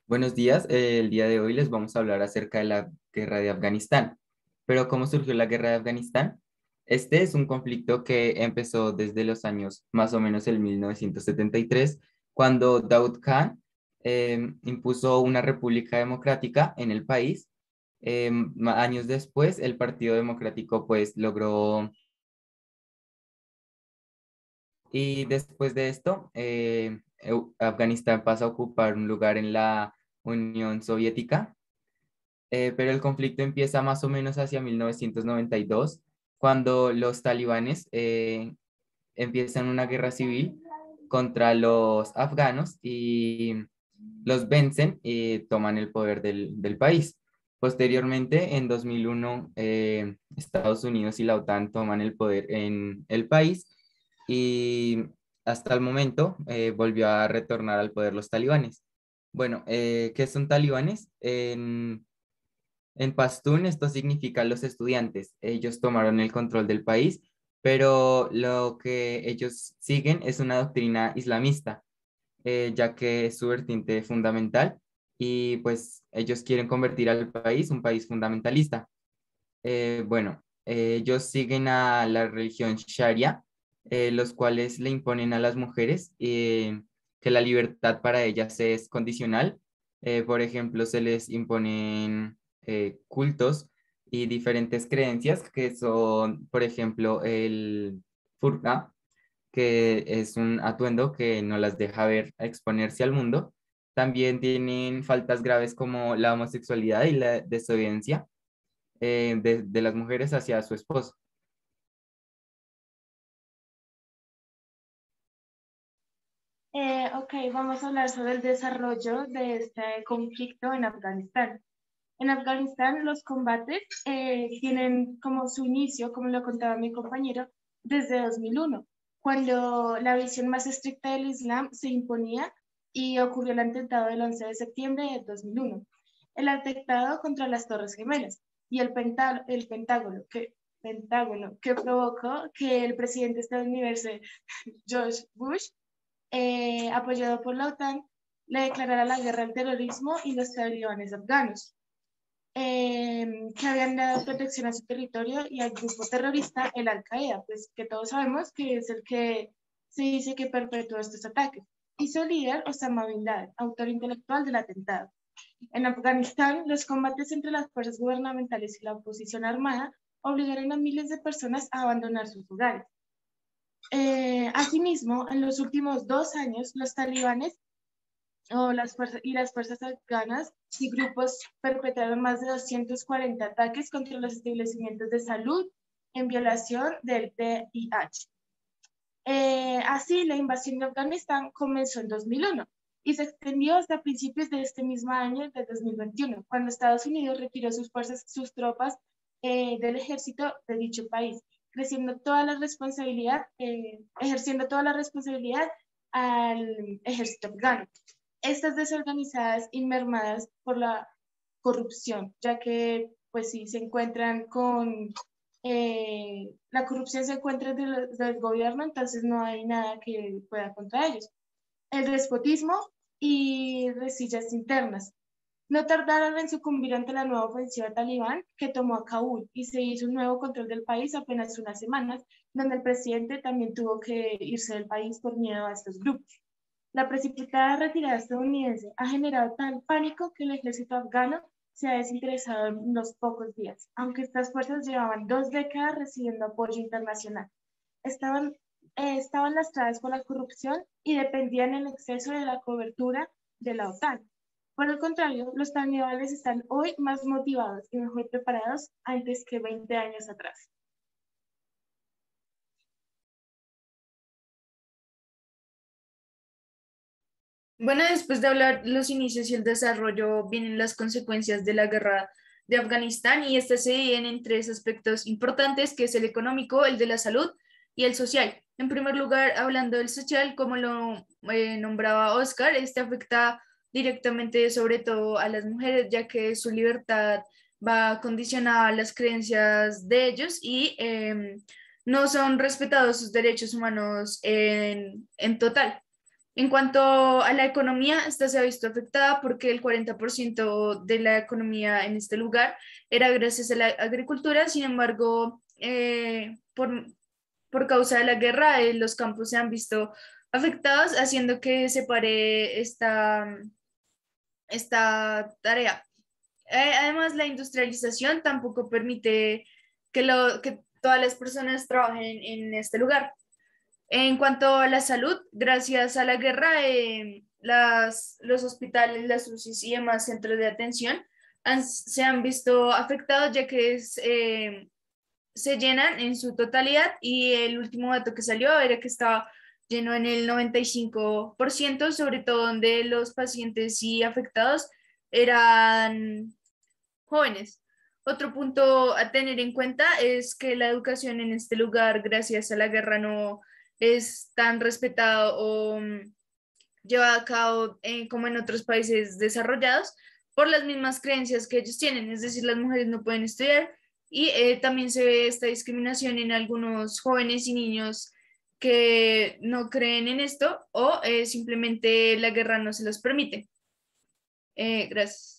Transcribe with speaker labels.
Speaker 1: Buenos días, el día de hoy les vamos a hablar acerca de la guerra de Afganistán. Pero ¿cómo surgió la guerra de Afganistán? Este es un conflicto que empezó desde los años más o menos el 1973, cuando Daud Khan impuso una república democrática en el país. Años después, el Partido Democrático pues logró, y después de esto, Afganistán pasa a ocupar un lugar en la Unión Soviética. Pero el conflicto empieza más o menos hacia 1992, cuando los talibanes empiezan una guerra civil contra los afganos y los vencen y toman el poder del país. Posteriormente, en 2001, Estados Unidos y la OTAN toman el poder en el país y hasta el momento volvió a retornar al poder los talibanes. Bueno, ¿qué son talibanes? En pastún esto significa los estudiantes. Ellos tomaron el control del país, pero lo que ellos siguen es una doctrina islamista, ya que es su vertiente fundamental y pues ellos quieren convertir al país un país fundamentalista. Ellos siguen a la religión Sharia, los cuales le imponen a las mujeres que la libertad para ellas es condicional. Por ejemplo, se les imponen cultos y diferentes creencias que son, por ejemplo, el furqa, que es un atuendo que no las deja ver a exponerse al mundo. También tienen faltas graves como la homosexualidad y la desobediencia de las mujeres hacia su esposo.
Speaker 2: Ok, vamos a hablar sobre el desarrollo de este conflicto en Afganistán. En Afganistán los combates tienen como su inicio, como lo contaba mi compañero, desde 2001, cuando la visión más estricta del Islam se imponía y ocurrió el atentado del 11 de septiembre de 2001. El atentado contra las Torres Gemelas y el Pentágono que provocó que el presidente estadounidense George Bush, apoyado por la OTAN, le declarara la guerra al terrorismo y los talibanes afganos, que habían dado protección a su territorio y al grupo terrorista, el Al-Qaeda, pues que todos sabemos que es el que se dice que perpetuó estos ataques, y su líder, Osama Bin Laden, autor intelectual del atentado. En Afganistán, los combates entre las fuerzas gubernamentales y la oposición armada obligaron a miles de personas a abandonar sus hogares. Asimismo, en los últimos 2 años, los talibanes y las fuerzas afganas y grupos perpetraron más de 240 ataques contra los establecimientos de salud en violación del VIH. Así, la invasión de Afganistán comenzó en 2001 y se extendió hasta principios de este mismo año, de 2021, cuando Estados Unidos retiró sus tropas del ejército de dicho país, ejerciendo toda la responsabilidad al ejército afgano. Estas desorganizadas y mermadas por la corrupción, ya que pues sí se encuentran con la corrupción se encuentra del gobierno, entonces no hay nada que pueda contra ellos. El despotismo y resillas internas. No tardaron en sucumbir ante la nueva ofensiva talibán que tomó a Kabul y se hizo un nuevo control del país apenas unas semanas, donde el presidente también tuvo que irse del país por miedo a estos grupos. La precipitada retirada estadounidense ha generado tal pánico que el ejército afgano se ha desinteresado en unos pocos días, aunque estas fuerzas llevaban 2 décadas recibiendo apoyo internacional. Estaban, estaban lastradas por la corrupción y dependían en exceso de la cobertura de la OTAN. Por el contrario, los talibanes están hoy más motivados y mejor preparados antes que 20 años atrás.
Speaker 3: Bueno, después de hablar los inicios y el desarrollo, vienen las consecuencias de la guerra de Afganistán y estas se dividen en tres aspectos importantes, que es el económico, el de la salud y el social. En primer lugar, hablando del social, como lo nombraba Oscar, este afecta directamente sobre todo a las mujeres, ya que su libertad va condicionada a las creencias de ellos y no son respetados sus derechos humanos en total. En cuanto a la economía, esta se ha visto afectada porque el 40% de la economía en este lugar era gracias a la agricultura. Sin embargo, por causa de la guerra, los campos se han visto afectados, haciendo que se pare esta tarea. Además, la industrialización tampoco permite que todas las personas trabajen en este lugar. En cuanto a la salud, gracias a la guerra, los hospitales, las UCIs y demás centros de atención se han visto afectados, ya que se llenan en su totalidad, y el último dato que salió era que estaba lleno en el 95%, sobre todo donde los pacientes y afectados eran jóvenes. Otro punto a tener en cuenta es que la educación en este lugar, gracias a la guerra, no es tan respetado o llevado a cabo como en otros países desarrollados por las mismas creencias que ellos tienen, es decir, las mujeres no pueden estudiar, y también se ve esta discriminación en algunos jóvenes y niños que no creen en esto o simplemente la guerra no se los permite. Gracias.